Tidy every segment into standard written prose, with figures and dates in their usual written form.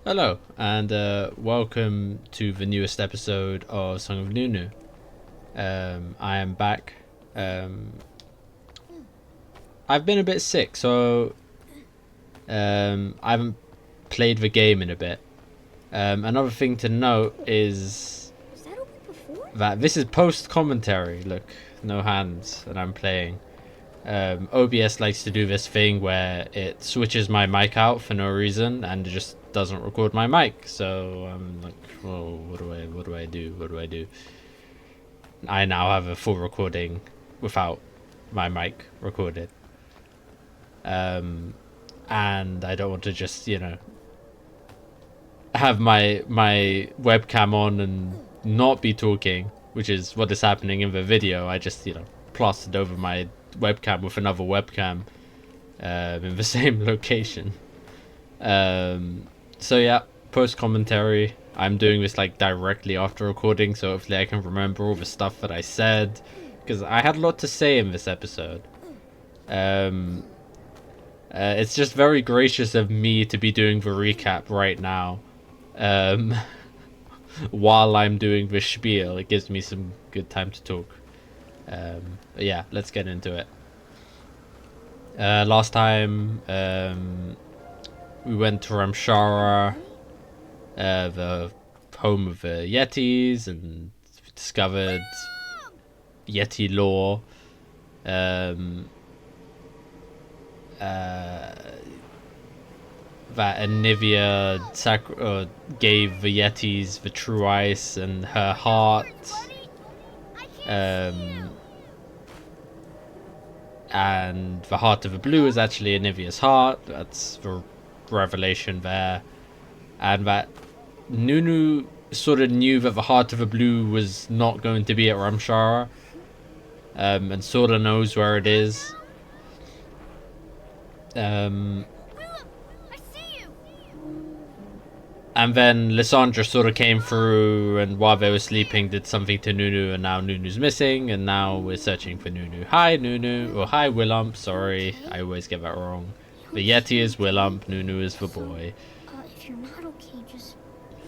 Hello, and welcome to the newest episode of Song of Nunu. I am back. I've been a bit sick, so I haven't played the game in a bit. Another thing to note is that this is post-commentary. Look, no hands, and I'm playing. OBS likes to do this thing where it switches my mic out for no reason and it just doesn't record my mic. So I'm like, oh, what do I do? I now have a full recording without my mic recorded. And I don't want to just, have my webcam on and not be talking, which is what is happening in the video. I just, plastered over my webcam with another webcam in the same location. So yeah, post commentary. I'm doing this like directly after recording, so hopefully I can remember all the stuff that I said, because I had a lot to say in this episode. It's just very gracious of me to be doing the recap right now, while I'm doing the spiel. It gives me some good time to talk. But yeah, let's get into it. Last time we went to Ramshara, the home of the Yetis, and discovered Yeti lore. That Anivia gave the Yetis the true ice and her heart. And the heart of the blue is actually Anivia's heart. That's the revelation there. And that Nunu sort of knew that the heart of the blue was not going to be at Ramshara, and sort of knows where it is. And then Lissandra sort of came through, and while they were sleeping did something to Nunu, and now Nunu's missing, and now we're searching for Nunu. Hi Nunu, or hi Wilump, sorry, I always get that wrong. The Yeti is Wilump, Nunu is the boy. If you're not okay, just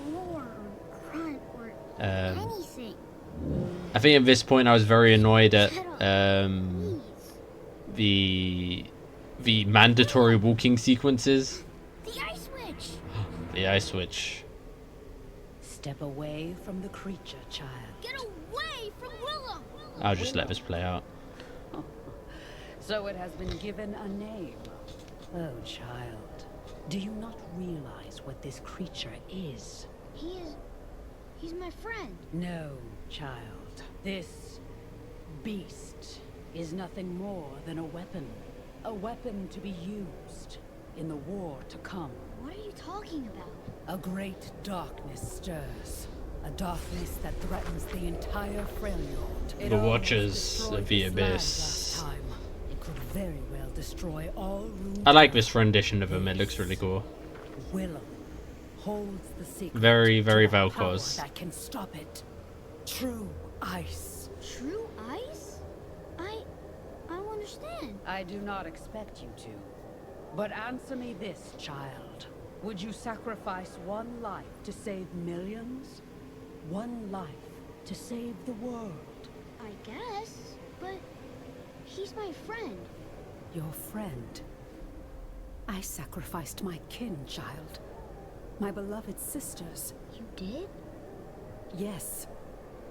roar or grunt or anything. I think at this point I was very annoyed at the mandatory walking sequences. The ice switch. Step away from the creature, child. Get away from Willump! I'll just let this play out. So it has been given a name. Oh, child. Do you not realize what this creature is? He's my friend. No, child. This beast is nothing more than a weapon. A weapon to be used in the war to come. What are you talking about? A great darkness stirs. A darkness that threatens the entire Freljord. The Watchers of the Abyss. It could very well destroy all rune. I like this rendition of him, it looks really cool. Willump holds the secret. Very, very to a power Vel'Koz. that can stop it. True ice. True ice? I don't understand. I do not expect you to. But answer me this, child. Would you sacrifice one life to save millions? One life to save the world? I guess, but he's my friend. Your friend? I sacrificed my kin, child. My beloved sisters. You did? Yes.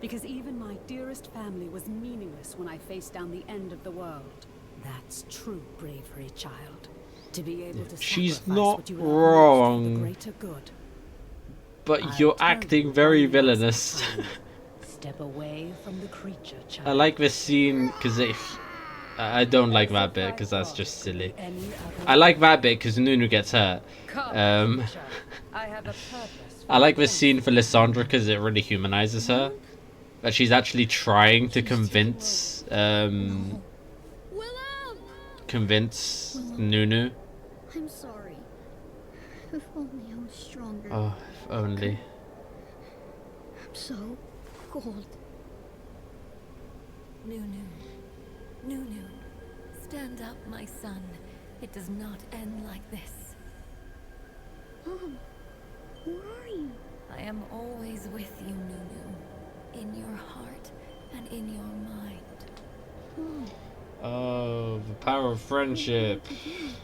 Because even my dearest family was meaningless when I faced down the end of the world. That's true bravery, child. To be able to She's sacrifice not what you love most for the wrong, greater good. but you're acting very villainous. Step away from the creature, child. I like this scene because I don't like that bit because that's just silly. I like that bit because Nunu gets hurt. I like this scene for Lissandra because it really humanizes her. That she's actually trying to convince Nunu. I'm sorry. If only I was stronger. Oh, if only. I'm so cold. Nunu. Nunu. Stand up, my son. It does not end like this. Mom, Where are you? I am always with you, Nunu. In your heart and in your mind. Oh, the power of friendship.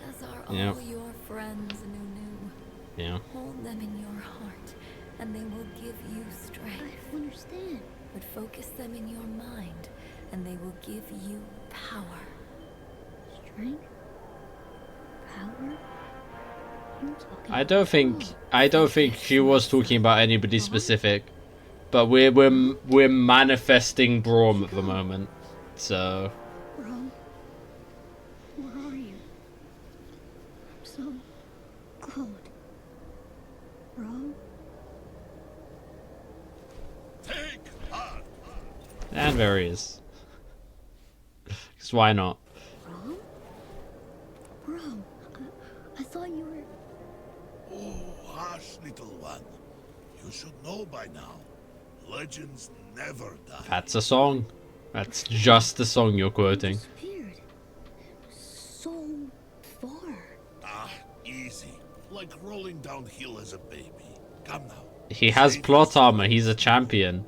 As are Yeah. all your friends, Nunu. Yeah. Hold them in your heart, and they will give you strength. I don't understand. But focus them in your mind, and they will give you power. Strength? Power? You're talking I don't think she was talking about anybody specific, but we're manifesting Braum at the moment, so. Bro, where are you? I'm so cold. Bro? And there he is. 'Cause why not? Bro? Bro, I thought you were... Oh, hush, little one. You should know by now. Legends never die. That's a song. That's just the song you're quoting. Disappeared. So far. Ah, easy. Like rolling downhill as a baby. Come now. He has plot armor. He's a champion.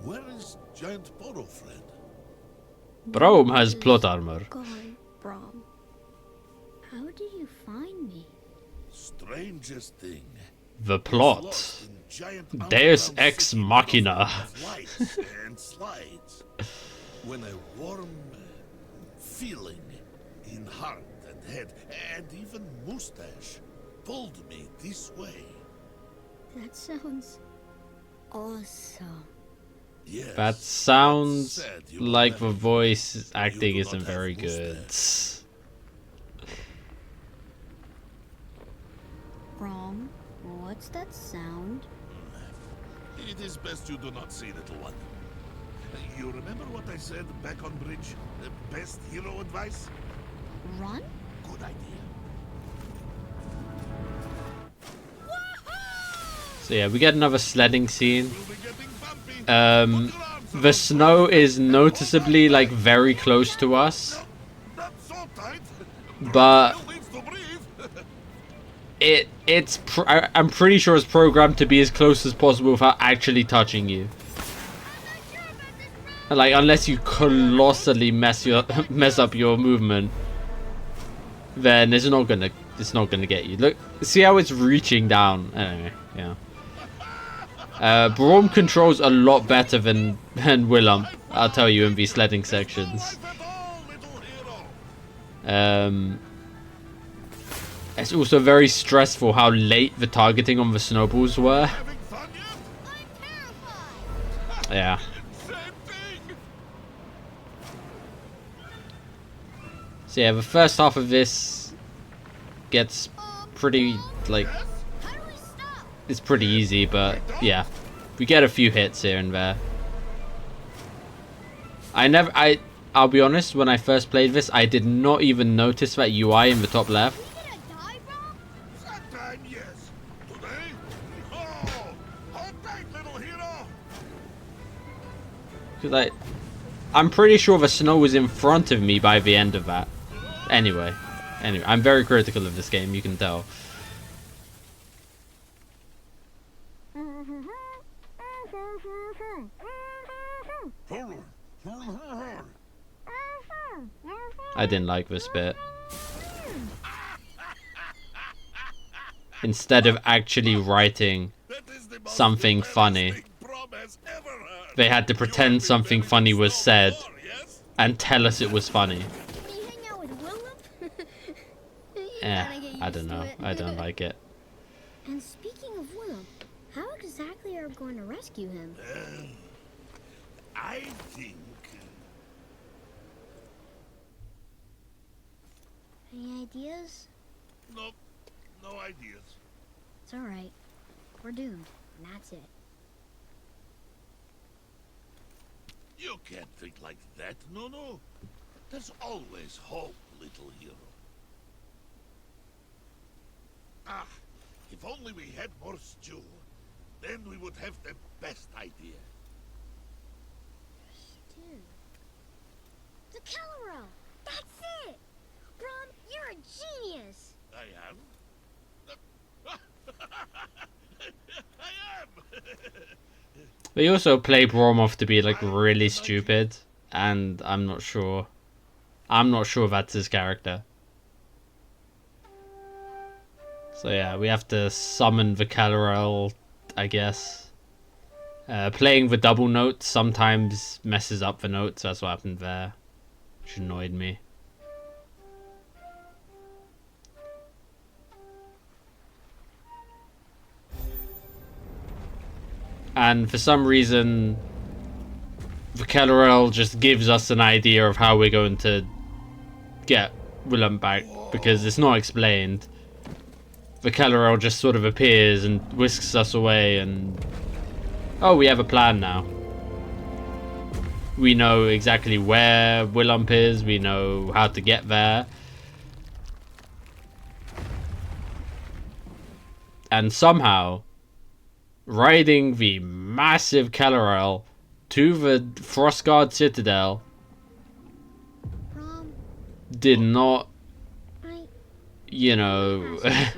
Where is Giant Poro, friend? Braum has plot armor. Gone, Brom. How did you find me? Strangest thing. The plot. Lost in giant Deus underground ex city machina. of lights and slides. When a warm feeling in heart and head and even mustache pulled me this way. That sounds awesome. Yes. That sounds Sad you like never the knew. voice You acting do isn't not have very good. mustache. Brom, what's that sound? It is best you do not see, little one. You remember what I said back on bridge? Best hero advice? Run? Good idea. So yeah, we get another sledding scene. We'll be getting bumpy. Put your arms The around snow is noticeably like very close to us, me. Not so tight. but Still needs to breathe. I'm pretty sure it's programmed to be as close as possible without actually touching you. Like unless you colossally mess up your movement, then it's not gonna get you. Look, see how it's reaching down. Anyway, yeah. Braum controls a lot better than Willump, I'll tell you, in these sledding sections. Life at all, little hero. It's also very stressful how late the targeting on the snowballs were. Having fun yet? Yeah. Same thing. So yeah, the first half of this gets pretty, like, Yes? How do we stop? it's pretty easy, but yeah. We get a few hits here and there. I'll be honest, when I first played this, I did not even notice that UI in the top left. We gonna die, Brom? Sometime, yes. Today? Oh, hold tight, little hero. Because I'm pretty sure the snow was in front of me by the end of that. Anyway, I'm very critical of this game, you can tell. I didn't like this bit. Instead of actually writing That is the most something funny, embarrassing Brom has ever heard. they had to pretend something funny was said Before, yes? and tell us it was funny. Can you hang out with Willump? You Eh, gotta get I used don't to know. it. I don't like it. And speaking of Willump, how exactly are we going to rescue him? I think Any ideas? no ideas. It's alright. We're doomed, and that's it. You can't think like that, Nunu. There's always hope, little hero. Ah, if only we had more stew, then we would have the best idea. Dude. The Calero! That's it! Brom, you're a genius! I am? I am. They also play Brom off to be like really stupid, and I'm not sure. I'm not sure that's his character. So yeah, we have to summon the Calarel, I guess. Playing the double notes sometimes messes up the notes. That's what happened there, which annoyed me. And for some reason, the Calarel just gives us an idea of how we're going to get Willump back, because it's not explained. The Calarel just sort of appears and whisks us away, and oh, we have a plan now. We know exactly where Willump is, we know how to get there. And somehow, riding the massive Calarel to the Frostguard Citadel did not, you know, I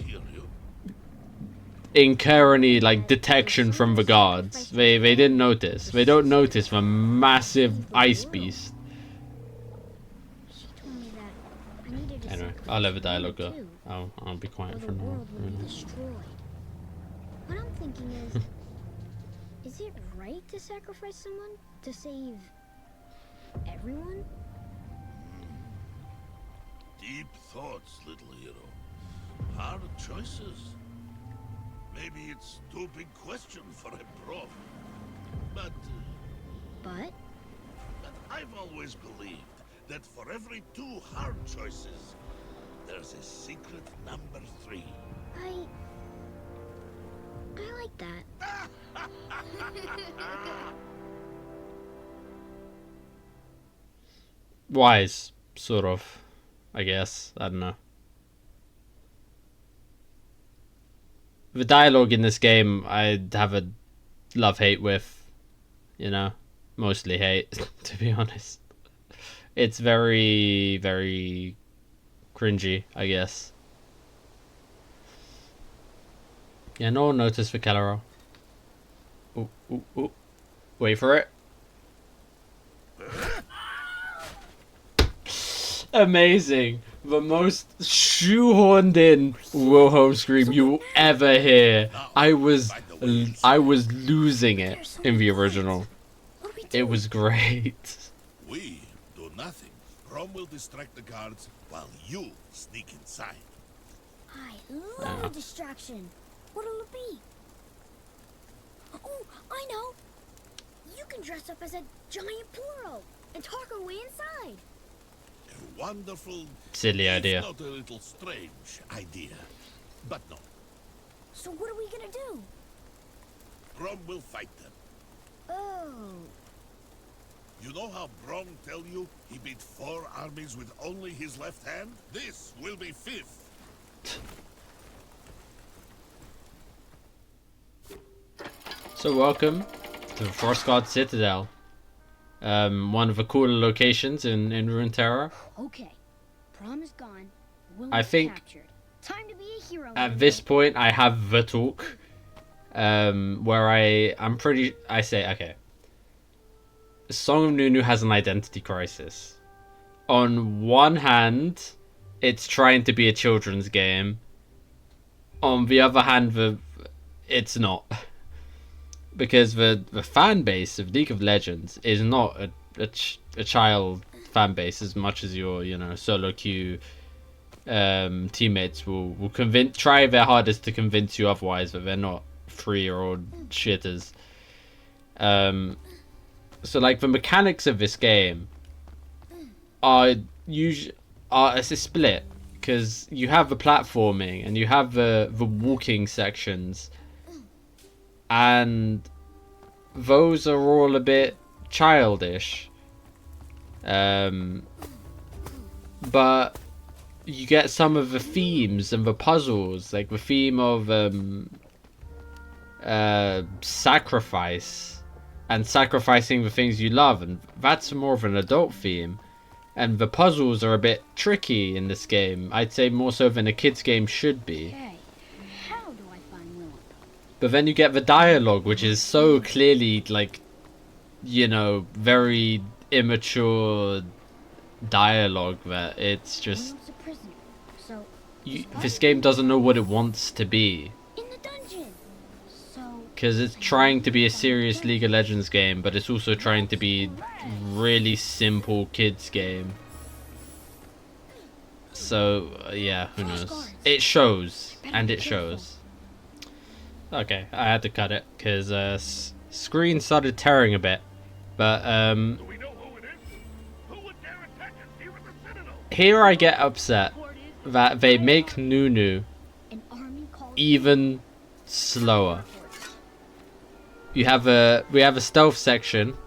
hear you. incur any like detection from the guards. They didn't notice. They don't notice the massive ice beast. She told me that I needed to Anyway, sacrifice I'll let the one dialogue go. too, I'll be quiet or for the now. world will be destroyed. What I'm thinking is it right to sacrifice someone to save everyone? Deep thoughts, little hero. Hard choices. Maybe it's too big question for a prof. But But I've always believed that for every 2 hard choices, there's a secret number 3. I like that. Wise, sort of, I guess. I don't know. The dialogue in this game, I'd have a love-hate with, you know, mostly hate, to be honest. It's very, very cringy, I guess. Yeah, no one noticed the Calarel. Ooh, ooh, ooh. Wait for it. Amazing. The most shoehorned in Wilhelm scream you will ever hear. I was losing it in the original. What do we do? It was great. We do nothing. Rom will distract the guards while you sneak inside. I love a distraction. What'll it be? Oh, I know. You can dress up as a giant Poro and talk our way inside. A wonderful, Silly if idea. not a little strange idea. But no, So what are we gonna do? Brom will fight them. Oh, You know how Brom tell you he beat 4 armies with only his left hand? This will be 5th. So welcome to Frostguard Citadel. One of the cooler locations in Runeterra. okay. Prom is gone. I think captured. Time to be a hero. At this point, I have the talk, where I say, okay, Song of Nunu has an identity crisis. On one hand, it's trying to be a children's game. On the other hand, it's not. Because the fan base of League of Legends is not a child fan base as much as your, you know, solo queue teammates will try their hardest to convince you otherwise, but they're not 3-year-old shitters. So like the mechanics of this game are a split, because you have the platforming and you have the walking sections, and those are all a bit childish. But you get some of the themes and the puzzles, like the theme of sacrifice and sacrificing the things you love, and that's more of an adult theme. And the puzzles are a bit tricky in this game. I'd say more so than a kid's game should be. Okay. But then you get the dialogue, which is so clearly like, you know, very immature dialogue that it's just Willum's a prisoner, so this game doesn't know what it wants to be, in the dungeon. So because it's trying to be a serious League of Legends game, but it's also trying to be really simple kids game. So yeah, who knows? It shows, and it shows. Okay, I had to cut it because screen started tearing a bit, but Do we know who it is? Who would dare attack us here at the Citadel? here I get upset that they make Nunu an army called even slower. We have a stealth section,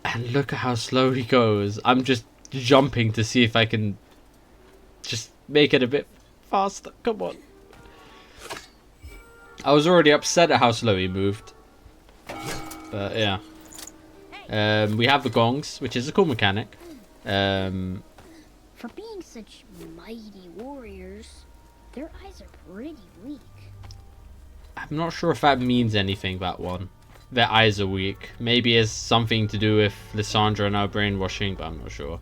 and look at how slow he goes. I'm just jumping to see if I can just make it a bit faster. Come on. I was already upset at how slow he moved. But yeah. We have the gongs, which is a cool mechanic. For being such mighty warriors, their eyes are pretty weak. I'm not sure if that means anything, that one. Their eyes are weak. Maybe it's something to do with Lissandra and our brainwashing, but I'm not sure.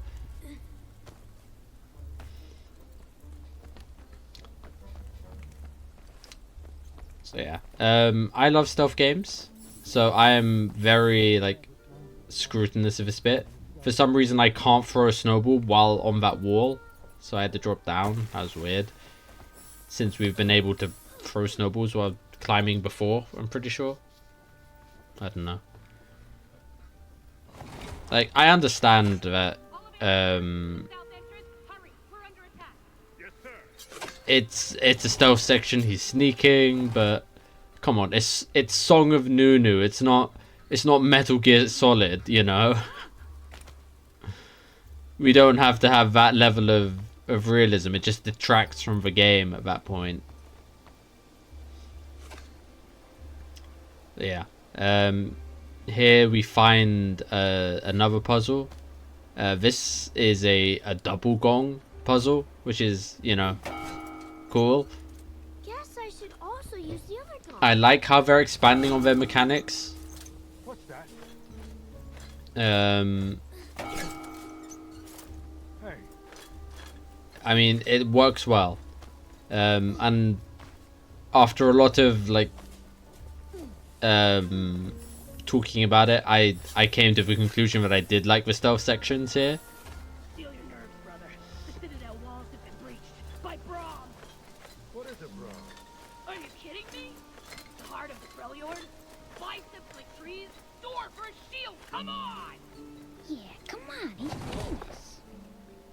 So yeah. I love stealth games. So I am very like scrutinous of this bit. For some reason I can't throw a snowball while on that wall. So I had to drop down. That was weird. Since we've been able to throw snowballs while climbing before, I'm pretty sure. I don't know. Like, I understand that it's a stealth section, he's sneaking, but come on, it's Song of Nunu, it's not Metal Gear Solid, you know. We don't have to have that level of realism, it just detracts from the game at that point. Yeah. Here we find another puzzle. This is a double gong puzzle, which is, you know, cool. Guess I should also use the other gong. I like how they're expanding on their mechanics. What's that? Hey. I mean, it works well. And after a lot of like talking about it, I came to the conclusion that I did like the stealth sections here. Feel your nerves, brother. The Citadel walls have been breached by Braum. What is it, bro? Are you kidding me? The heart of the Freljord? Biceps like trees? Door for a shield! Come on! Yeah, come on, he's famous.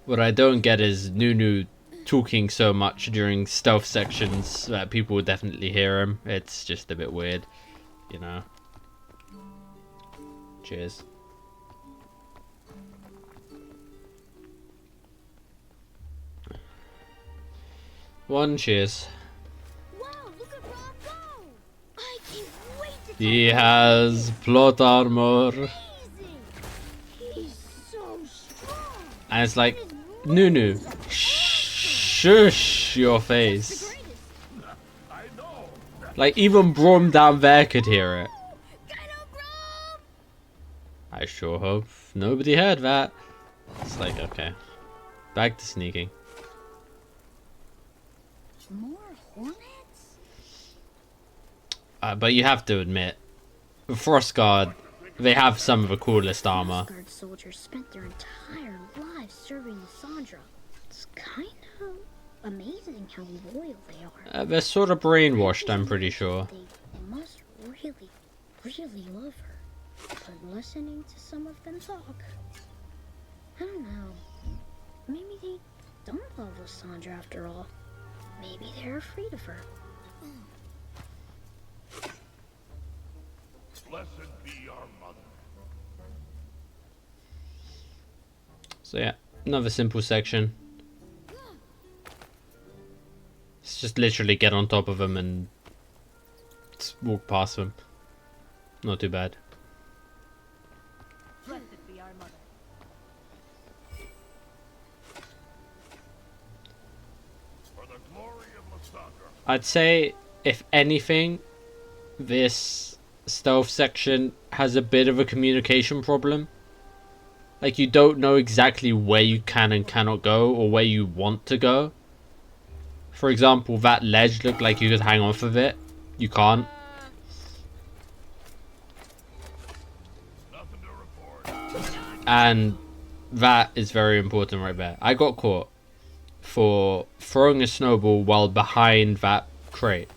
What I don't get is Nunu talking so much during stealth sections that people would definitely hear him. It's just a bit weird, you know. Cheers. One cheers. Wow, look at Rob go! I can't wait to He has plot armor. amazing! He's so strong! And it's like, Nunu, shush your face. I know. Like, even Braum down there could hear it. Get him, Rob! I sure hope nobody heard that. It's like, okay. Back to sneaking. More hornets? But you have to admit, Frostguard, they have some of the coolest armor. Frostguard soldiers spent their entire lives serving Lissandra. It's kind of amazing how loyal they are. They're sort of brainwashed, I'm pretty sure. They must really, really love her. But listening to some of them talk, I don't know. Maybe they don't love Lissandra after all. Maybe they're afraid of her. Blessed be our mother. So yeah, another simple section. It's just literally get on top of them and just walk past them. Not too bad. Blessed be our mother. For the glory of Lissandra. I'd say if anything, this stealth section has a bit of a communication problem. Like, you don't know exactly where you can and cannot go, or where you want to go. For example, that ledge looked like you could hang off of it. You can't. And that is very important right there. I got caught for throwing a snowball while behind that crate.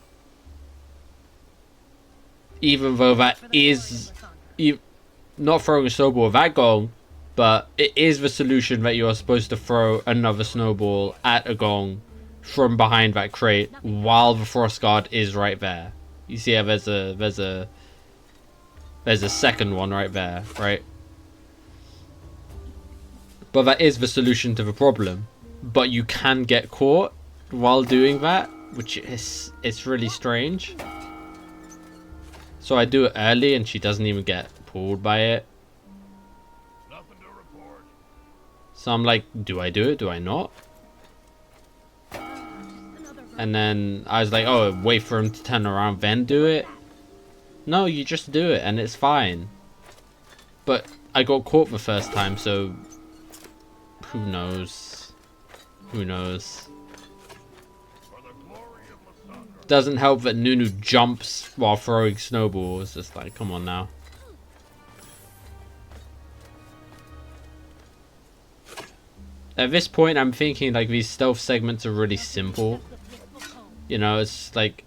Even though that is not throwing a snowball with that gong, but it is the solution that you are supposed to throw another snowball at a gong from behind that crate while the Frostguard is right there. You see how there's a second one right there, right? But that is the solution to the problem. But you can get caught while doing that, which is, it's really strange. So I do it early and she doesn't even get pulled by it. Nothing to report. So I'm like, do I do it? Do I not? And then I was like, oh, wait for him to turn around, then do it. No, you just do it and it's fine. But I got caught the first time, so who knows? Who knows? For the glory of Lissandra. Doesn't help that Nunu jumps while throwing snowballs. It's like, come on now. At this point, I'm thinking like these stealth segments are really simple. You know, it's like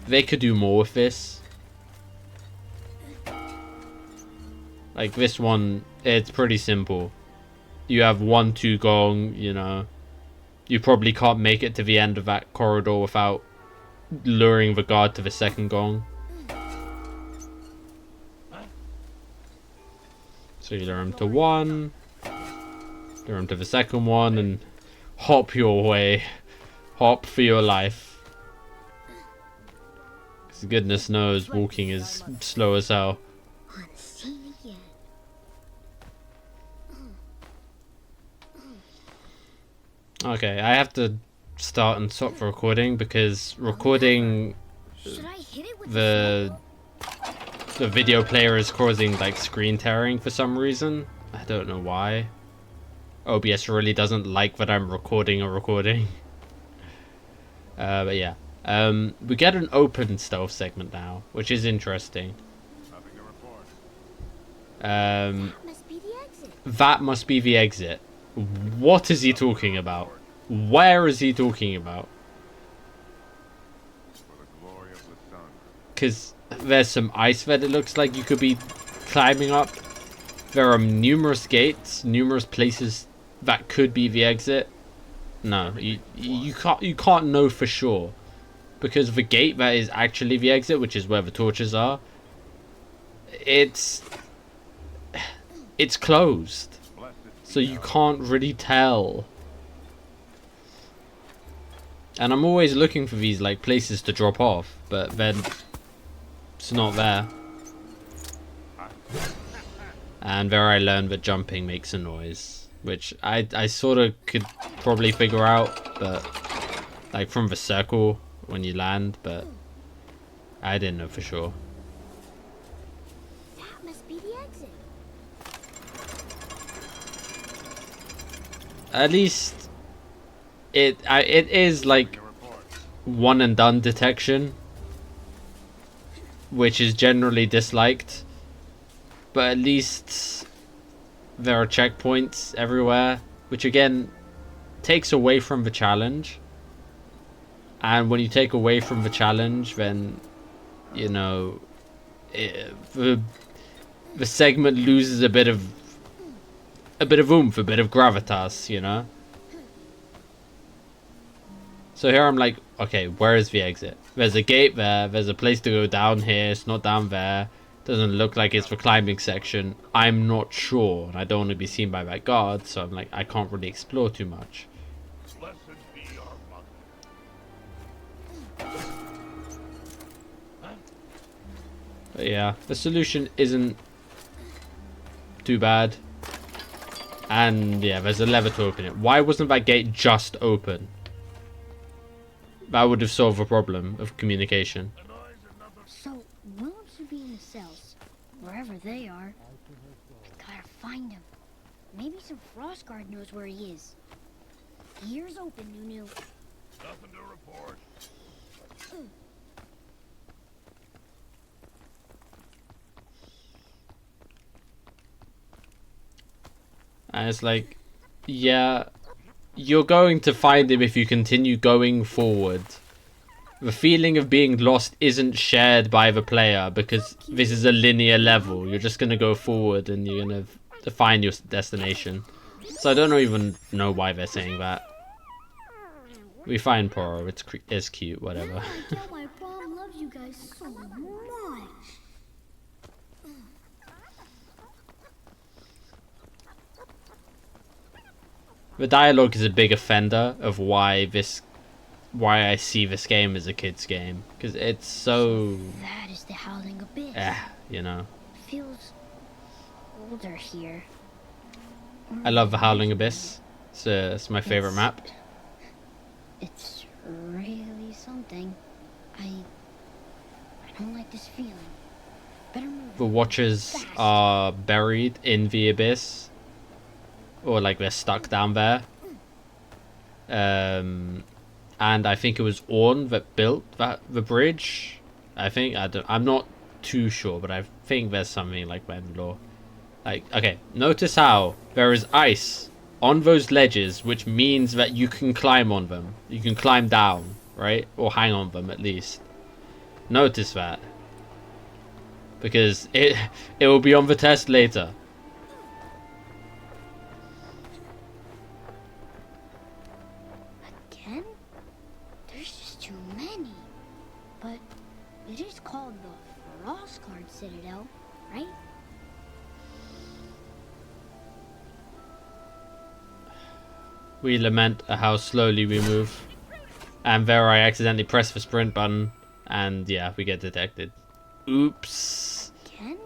they could do more with this. Like this one, it's pretty simple. You have 1-2 gong, you know. You probably can't make it to the end of that corridor without luring the guard to the second gong. So you lure him to one, lure him to the second one, and hop your way. Hop for your life. 'Cause goodness knows walking is slow as hell. Unseen again. Okay, I have to start and stop the recording because recording Should I hit it with the video player is causing like screen tearing for some reason. I don't know why. OBS really doesn't like that I'm recording a recording. But yeah. We get an open stealth segment now, which is interesting. Nothing to report. must be the exit. That must be the exit. What is he talking about? Where is he talking about? For the glory of Lissandra. Because there's some ice that it looks like you could be climbing up. There are numerous gates, numerous places that could be the exit. No, you can't know for sure, because the gate that is actually the exit, which is where the torches are, it's closed, so you can't really tell. And I'm always looking for these like places to drop off, but then it's not there. And there I learned that jumping makes a noise, which I sort of could probably figure out, but like from the circle when you land, but I didn't know for sure. That must be the exit. At least it is like one and done detection, which is generally disliked. But at least there are checkpoints everywhere, which again takes away from the challenge. And when you take away from the challenge, then, you know, the segment loses a bit of oomph, a bit of gravitas, you know. So here I'm like, okay, where is the exit? There's a gate there. There's a place to go down here. It's not down there. Doesn't look like it's the climbing section. I'm not sure, and I don't want to be seen by that guard, so I'm like, I can't really explore too much. Blessed be our mother. But yeah, the solution isn't too bad. And yeah, there's a lever to open it. Why wasn't that gate just open? That would have solved a problem of communication. So, Willump should be in the cells, wherever they are. I gotta find him. Maybe some Frostguard knows where he is. Ears open, Nunu. Nothing to report. And it's like, yeah, you're going to find him if you continue going forward. The feeling of being lost isn't shared by the player because this is a linear level. You're just going to go forward and you're going to find your destination. So I don't even know why they're saying that. We find Poro, it's cute, whatever. I tell my mom loves you guys so much. The dialogue is a big offender of why I see this game as a kid's game, because it's so That is the Howling Abyss. you know. Feels older here. I love the Howling Abyss. It's my favorite map. It's really something. I don't like this feeling. Better move. The Watchers fast. are buried in the abyss, or like they're stuck down there. And I think it was Orn that built the bridge. I'm not too sure, but I think there's something like that in the lore. Like, okay, notice how there is ice on those ledges, which means that you can climb on them. You can climb down, right? Or hang on them at least. Notice that. Because it will be on the test later. Again? There's just too many. But it is called the Frostguard Citadel, right? We lament at how slowly we move. And there I accidentally press the sprint button. And yeah, we get detected. Oops. Again?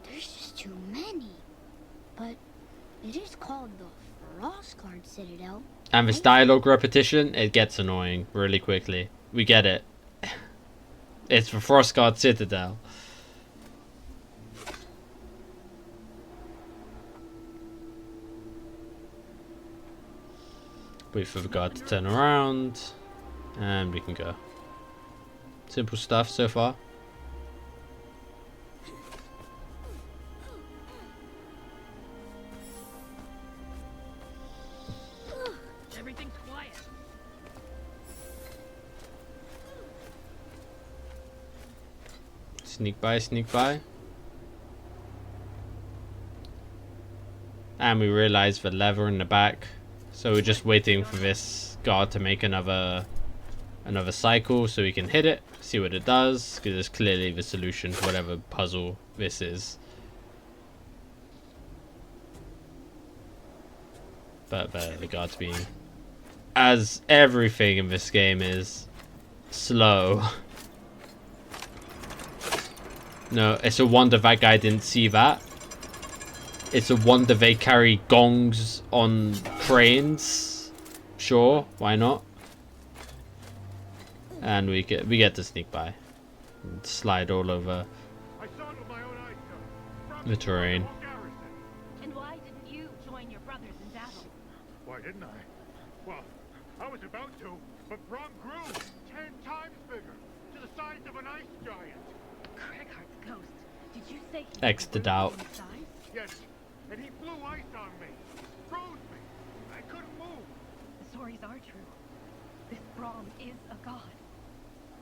There's just too many. But it is called the Frostguard Citadel. And this dialogue repetition, it gets annoying really quickly. We get it. It's the Frostguard Citadel. Wait for the guard to turn around. And we can go. Simple stuff so far. Everything's quiet. Sneak by, sneak by. And we realize the lever in the back. So we're just waiting for this guard to make another cycle so we can hit it, see what it does, because it's clearly the solution to whatever puzzle this is. But the guard's being, as everything in this game is, slow. No, it's a wonder that guy didn't see that. It's a wonder they carry gongs on trains. Sure, why not? And we get to sneak by. And slide all over the terrain. And why didn't you join your brothers in battle? Why didn't I? Well, I was about to, but Brom grew 10 times bigger, to the size of an ice giant. Greghar's ghost. Did you say he X'd out. grew in size? Yes, and he blew ice on me, froze me. I couldn't move. The stories are true. This Braum is a god.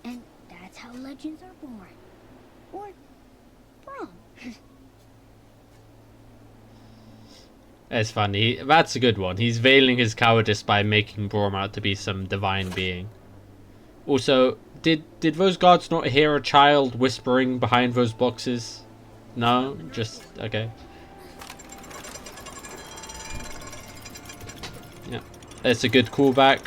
And that's how legends are born. Or from. It's funny. That's a good one. He's veiling his cowardice by making Braum out to be some divine being. Also, did those guards not hear a child whispering behind those boxes? No? Just... okay. Yeah. It's a good callback.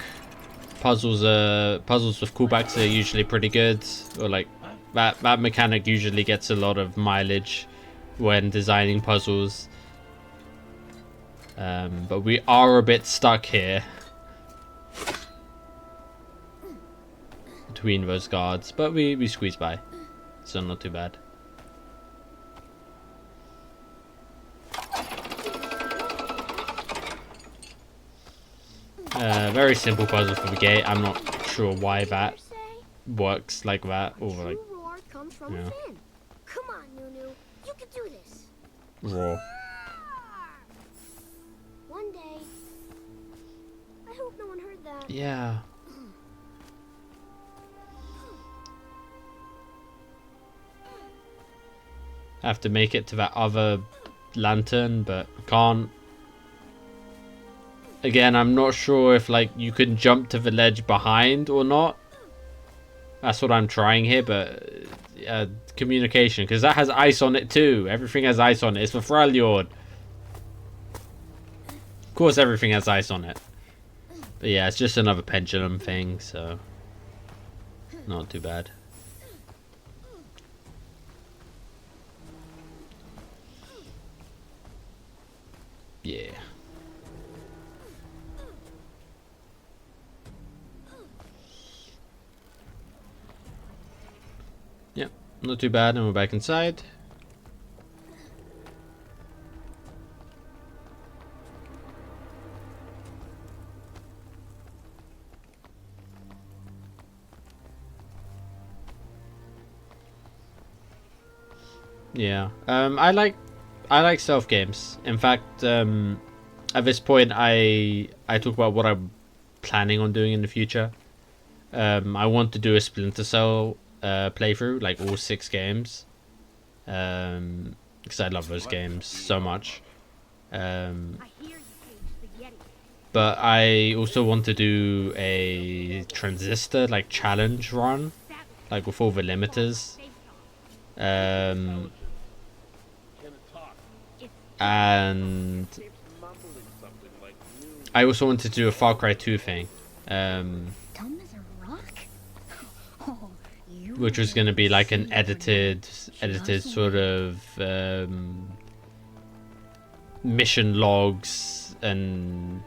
Puzzles with callbacks are usually pretty good. Or like, that mechanic usually gets a lot of mileage when designing puzzles. But we are a bit stuck here. between those guards, but we squeezed by, so not too bad. Very simple puzzle for the gate. I'm not sure why that works like that, or like, you know, Come on, Nunu. You can do this. raw. One day. I hope no one heard that. Yeah. I have to make it to that other lantern, but I can't. Again, I'm not sure if like you can jump to the ledge behind or not. That's what I'm trying here, but communication, because that has ice on it too. Everything has ice on it. It's for Freljord. Of course everything has ice on it. But yeah, it's just another pendulum thing, so not too bad. Yeah. Yep, not too bad, and we're back inside. Yeah, I like stealth games. In fact, at this point, I talk about what I'm planning on doing in the future. I want to do a Splinter Cell playthrough, like all 6 games, because I love those games so much. But I also want to do a transistor like challenge run, like with all the limiters. And I also want to do a Far Cry 2 thing, Dumb as a rock? Oh, which was going to be like an edited sort of mission logs and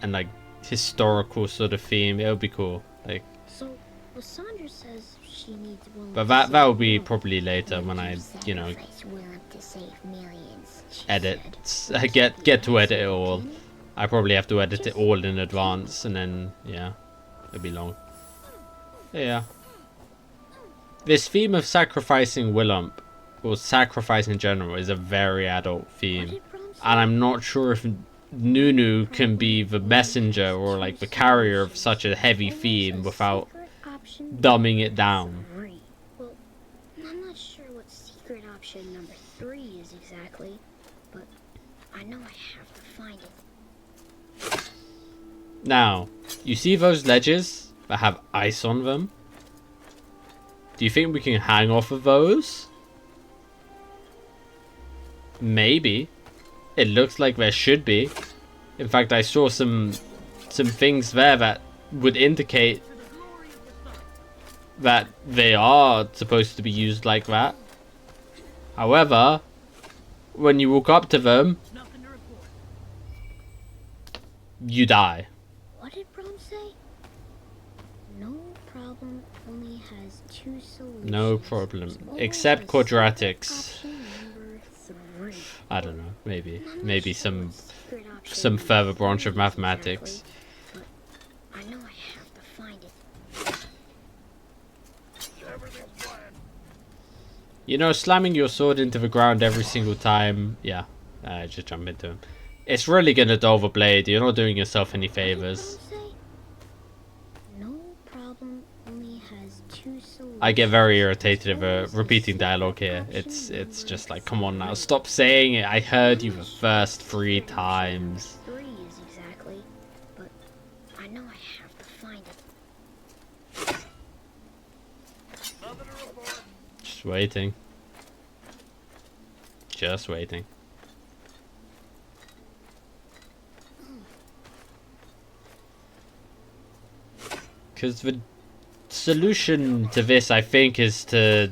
like historical sort of theme. It would be cool. Like, so Lissandra says she needs Willump, but that will be probably later when I, you know, Willump to save millions, edit, get to edit it all. I probably have to edit it all in advance, and then yeah, it'll be long. Yeah. This theme of sacrificing Willump, or sacrifice in general, is a very adult theme, and I'm not sure if Nunu can be the messenger or like the carrier of such a heavy theme without dumbing it down. Well, I'm not sure what secret option number 3 is exactly, but I know I have to find it. Now, you see those ledges that have ice on them? Do you think we can hang off of those? Maybe. It looks like there should be. In fact, I saw some things there that would indicate that they are supposed to be used like that. However, when you walk up to them, you die. What did Brom say? No problem only has 2 solutions. No problem. Except quadratics. Option number 3. I don't know. Maybe some further branch of mathematics. But I know I have to find it. You know, slamming your sword into the ground every single time. Yeah, just jump into him. It's really gonna dull the blade. You're not doing yourself any favors. No problem only has 2 solutions. I get very irritated of repeating dialogue here. It's just like, come on now, stop saying it. I heard you the first 3 times. 3 is exactly, but I know I have to find it. Just waiting. Just waiting. Because the solution to this, I think, is to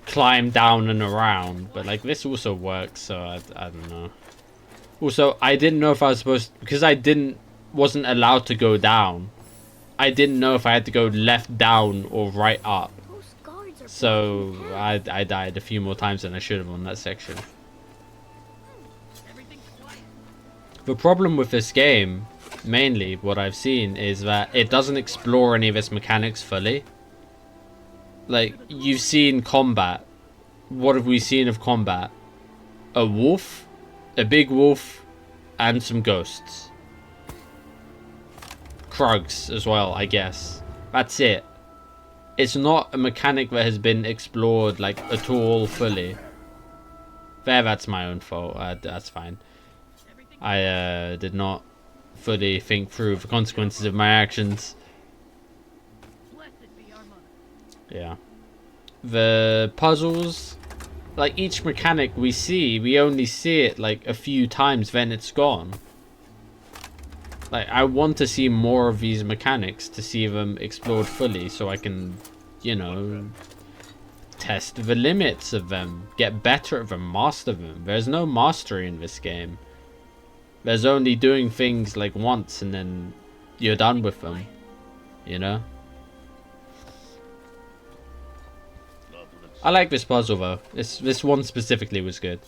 climb down and around. But, like, this also works, so I don't know. Also, I didn't know if I was supposed... Because I wasn't allowed to go down. I didn't know if I had to go left down or right up. Those guards are So blocking paths. I died a few more times than I should have on that section. The problem with this game, mainly what I've seen, is that it doesn't explore any of its mechanics fully. Like, you've seen combat. What have we seen of combat? A wolf, a big wolf, and some ghosts. Krugs as well, I guess. That's it. It's not a mechanic that has been explored, like, at all fully. There, that's my own fault. That's fine. I did not fully think through the consequences of my actions. Yeah. The puzzles, like each mechanic we see, we only see it like a few times, then it's gone. Like, I want to see more of these mechanics to see them explored fully so I can, you know, test the limits of them, get better at them, master them. There's no mastery in this game. There's only doing things like once and then you're done with them, you know? I like this puzzle though. This one specifically was good.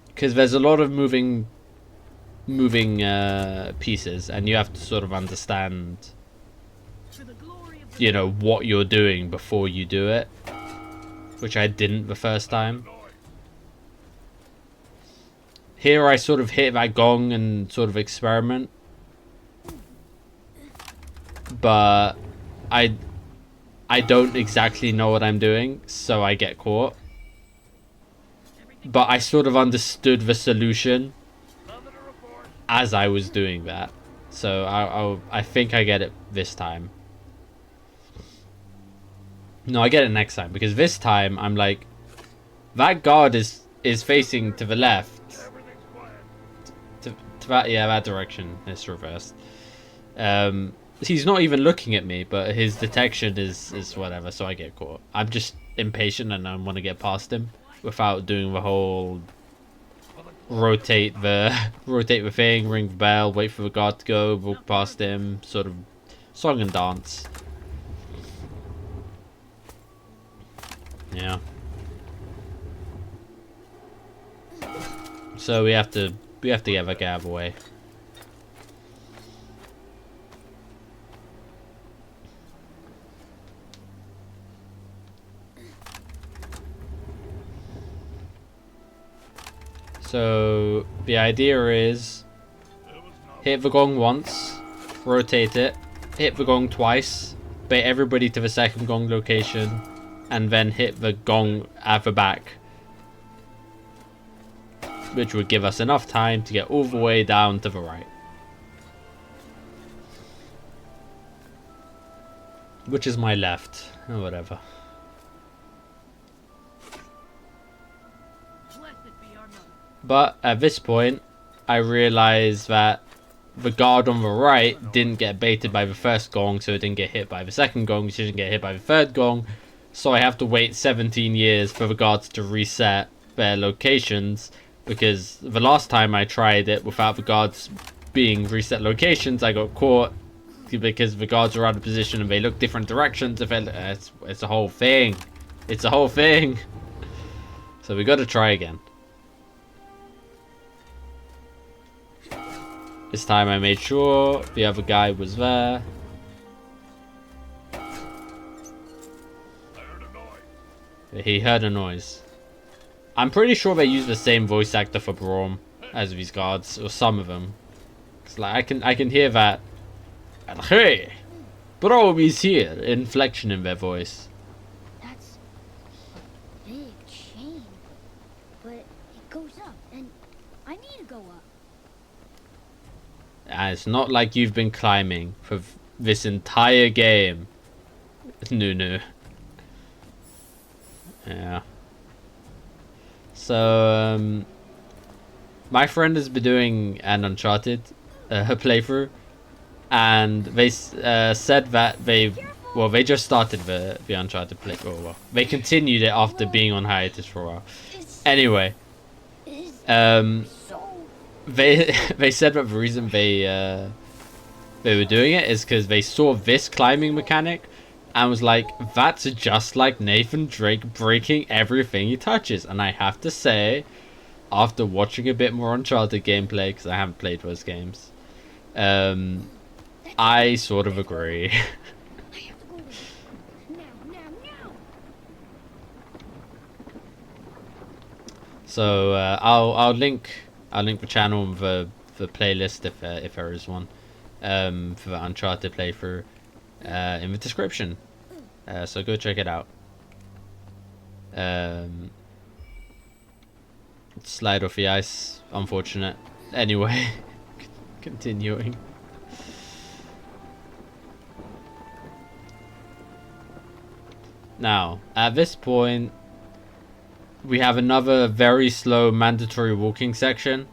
Because there's a lot of moving pieces and you have to sort of understand, you know, what you're doing before you do it. Which I didn't the first time. Here I sort of hit that gong and sort of experiment. But I don't exactly know what I'm doing, so I get caught. But I sort of understood the solution as I was doing that. So I think I get it this time. No, I get it next time, because this time I'm like, that guard is facing to the left. To that, yeah, that direction. It's reversed. He's not even looking at me, but his detection is whatever, so I get caught. I'm just impatient and I want to get past him without doing the whole rotate the thing, ring the bell, wait for the guard to go, walk past him, sort of song and dance. Yeah. So we have to get the guy out of the way. So the idea is hit the gong once, rotate it, hit the gong twice, bait everybody to the second gong location, and then hit the gong at the back, which would give us enough time to get all the way down to the right. Which is my left, or whatever. But at this point, I realized that the guard on the right didn't get baited by the first gong, so it didn't get hit by the second gong, which didn't get hit by the third gong. So I have to wait 17 years for the guards to reset their locations, because the last time I tried it without the guards being reset locations, I got caught because the guards were out of position and they look different directions. It's a whole thing. It's a whole thing. So we got to try again. This time I made sure the other guy was there. He heard a noise. I'm pretty sure they use the same voice actor for Braum as these guards, or some of them. Cause like I can hear that. And hey, Braum is here. Inflection in their voice. That's a big chain, but it goes up, and I need to go up. And it's not like you've been climbing for this entire game, Nunu. Yeah. So, my friend has been doing an Uncharted playthrough, and they said that they just started the Uncharted playthrough. Well, they continued it after being on hiatus for a while. Anyway, they said that the reason they they were doing it is because they saw this climbing mechanic and was like, that's just like Nathan Drake breaking everything he touches. And I have to say, after watching a bit more Uncharted gameplay, because I haven't played those games, I sort of agree. So I'll link the channel and the playlist if there is one for the Uncharted playthrough in the description. So go check it out. Slide off the ice, unfortunate. Anyway, continuing. Now, at this point, we have another very slow mandatory walking section.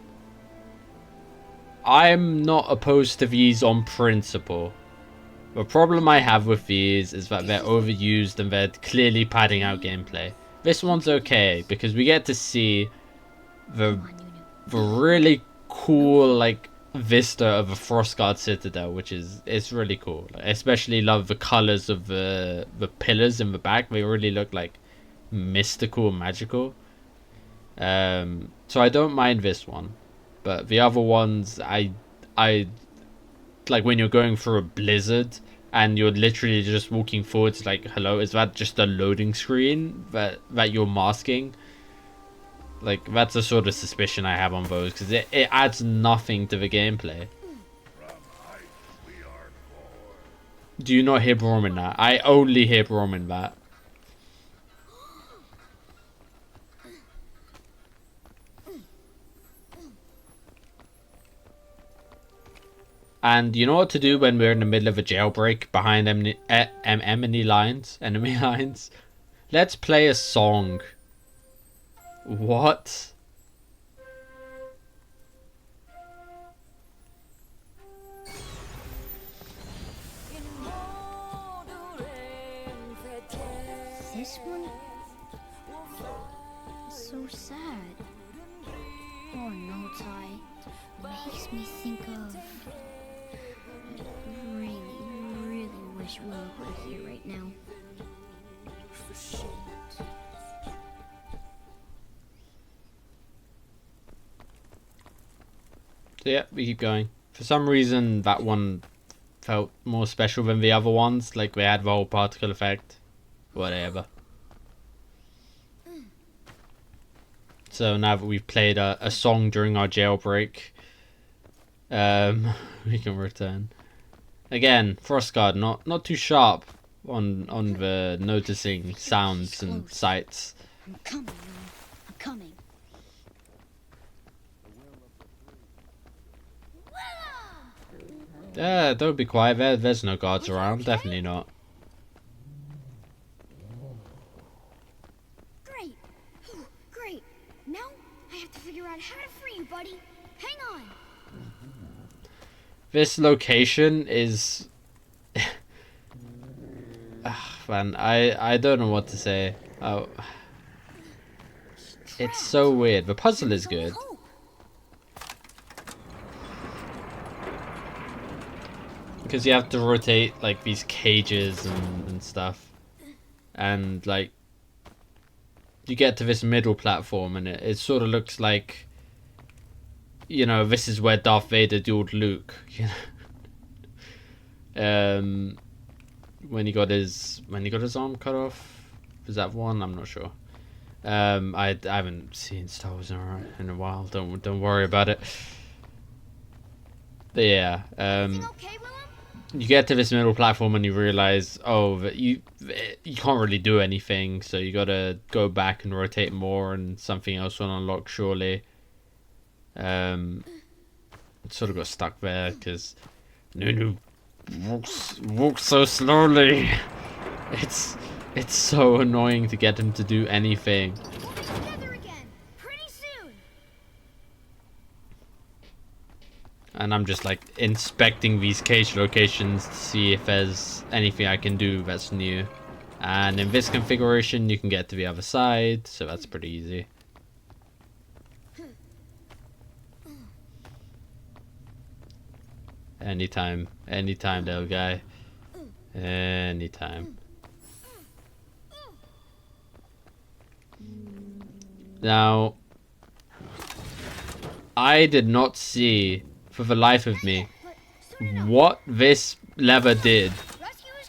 I'm not opposed to these on principle. The problem I have with these is that they're overused and they're clearly padding out gameplay. This one's okay because we get to see the really cool like vista of a Frostguard Citadel, which it's really cool. I especially love the colors of the pillars in the back. They really look like mystical and magical. So I don't mind this one, but the other ones I like when you're going through a blizzard and you're literally just walking forwards, like, hello, is that just a loading screen that you're masking? Like, that's the sort of suspicion I have on those, because it adds nothing to the gameplay. Do you not hear Brom in that? I only hear Brom in that. And you know what to do when we're in the middle of a jailbreak behind enemy lines? Let's play a song. What? This one? So sad. Oh no, Ty. Makes me think of... I really wish Willump were here right now. So yeah, we keep going. For some reason, that one felt more special than the other ones. Like, they had the whole particle effect. Whatever. So now that we've played a song during our jailbreak, we can return. Again, Frostguard, not too sharp on the noticing sounds and sights. I'm coming, man. I'm coming. Yeah, don't be quiet. There's no guards around. Definitely not. Great. Great. Now I have to figure out how to free you, buddy. Hang on. This location is... man, I don't know what to say. Oh, it's so weird. The puzzle is good. Because you have to rotate like these cages and stuff. And like you get to this middle platform and it sort of looks like, you know, this is where Darth Vader dueled Luke, you know. When he got his arm cut off. Was that one? I'm not sure. I haven't seen Star Wars in a while. Don't worry about it. But yeah, you get to this middle platform and you realize, oh, that you can't really do anything, so you gotta go back and rotate more, and something else will unlock surely. It sort of got stuck there because Nunu walks so slowly. It's so annoying to get him to do anything. And I'm just like inspecting these cage locations to see if there's anything I can do that's new. And in this configuration you can get to the other side, so that's pretty easy. Anytime, little guy. Anytime. Now, I did not see, for the life of me, what this lever did.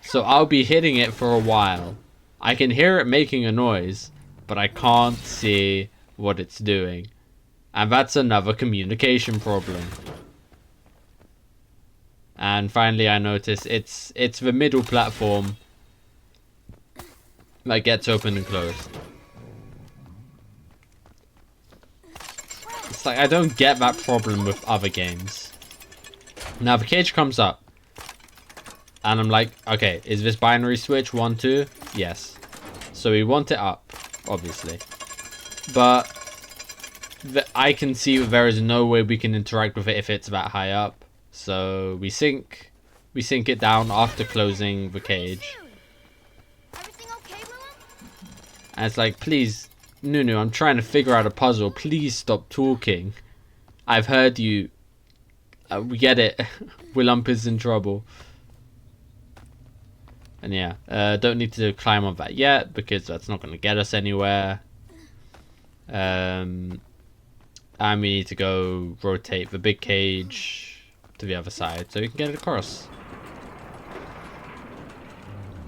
So I'll be hitting it for a while. I can hear it making a noise, but I can't see what it's doing. And that's another communication problem. And finally I notice it's the middle platform that gets open and closed. It's like I don't get that problem with other games. Now the cage comes up. And I'm like, okay, is this binary switch 1, 2? Yes. So we want it up, obviously. But I can see there is no way we can interact with it if it's that high up. So we sink it down after closing the cage. Everything okay, Willump? And it's like, please, Nunu, I'm trying to figure out a puzzle. Please stop talking. I've heard you. We get it. Willump is in trouble. And yeah, don't need to climb on that yet, because that's not going to get us anywhere. And we need to go rotate the big cage to the other side so we can get it across.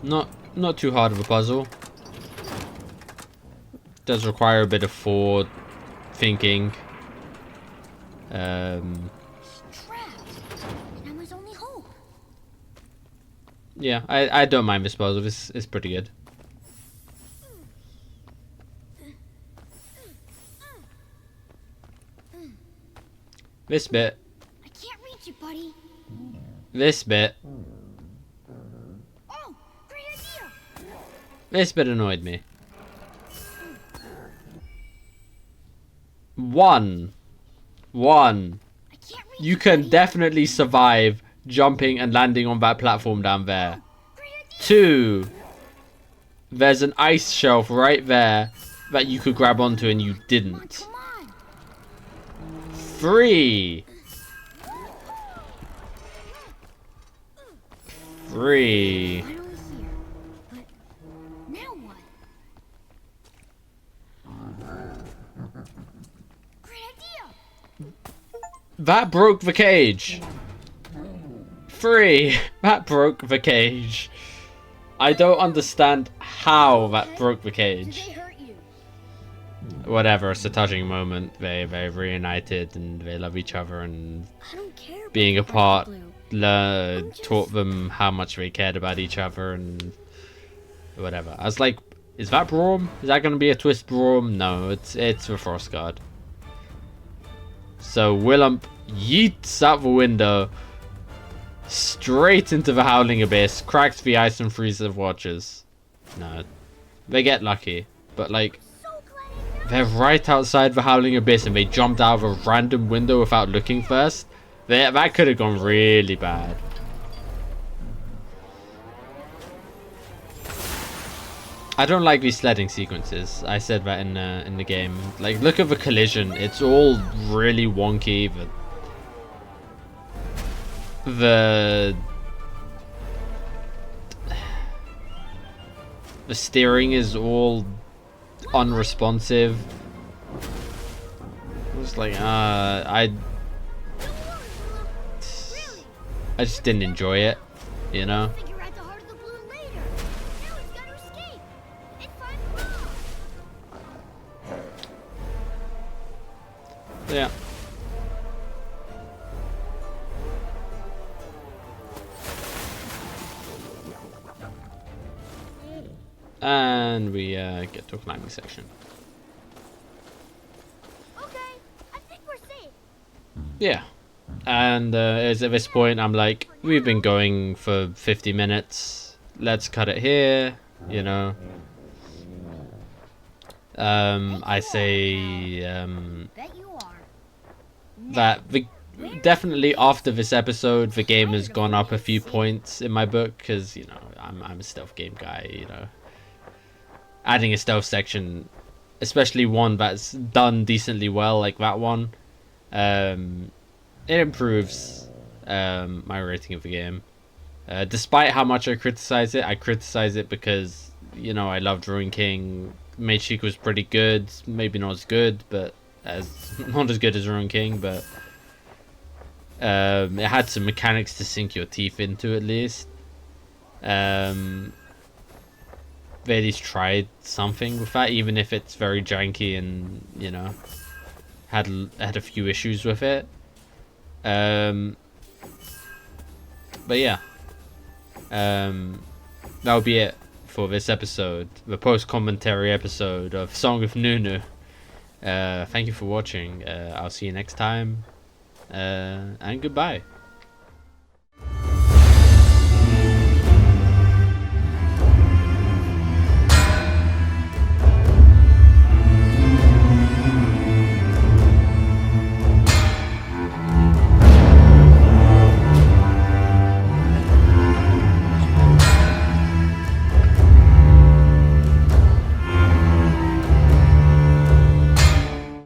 Not too hard of a puzzle. Does require a bit of forward thinking. Yeah, I don't mind this puzzle. It's pretty good. This bit. I can't reach you, buddy. This bit. Oh, great idea. This bit annoyed me. One. I can't reach You can definitely survive jumping and landing on that platform down there. 2. There's an ice shelf right there that you could grab onto and you didn't. Come on. 3. Finally here. But now what? Great idea. That broke the cage. 3. That broke the cage. I don't understand how that broke the Did cage. they hurt you? Whatever, it's a touching moment. They reunited and they love each other, and I don't care. about being the apart Blue. taught them how much they cared about each other and whatever. I was like, is that Braum? Is that going to be a twist Braum? No, it's the Frostguard. So Willump yeets out the window straight into the Howling Abyss, cracks the ice and freezes the watchers. No, they get lucky, but like, So glad I they're right outside the Howling Abyss and they jumped out of a random window without looking first. That could have gone really bad. I don't like these sledding sequences. I said that in the game. Like, look at the collision. It's all really wonky. The steering is all unresponsive. It's like I just didn't enjoy it, you know. figure out the heart of the balloon later. Now we've got to escape and find Rob. Yeah. And we get to a climbing section. Okay, I think we're safe. Yeah. And at this point, I'm like, we've been going for 50 minutes. Let's cut it here, you know. I say Bet you are. that definitely after this episode, the game has gone up a few points in my book, because, you know, I'm a stealth game guy, you know. Adding a stealth section, especially one that's done decently well, like that one, it improves my rating of the game. Despite how much I criticize it because, you know, I loved Ruin King. Mage Seeker was pretty good, maybe not as good, but not as good as Ruin King, but it had some mechanics to sink your teeth into at least. They at least tried something with that, even if it's very janky and, you know, had a few issues with it. But yeah, that'll be it for this episode, the post-commentary episode of Song of Nunu. Thank you for watching. I'll see you next time, and goodbye.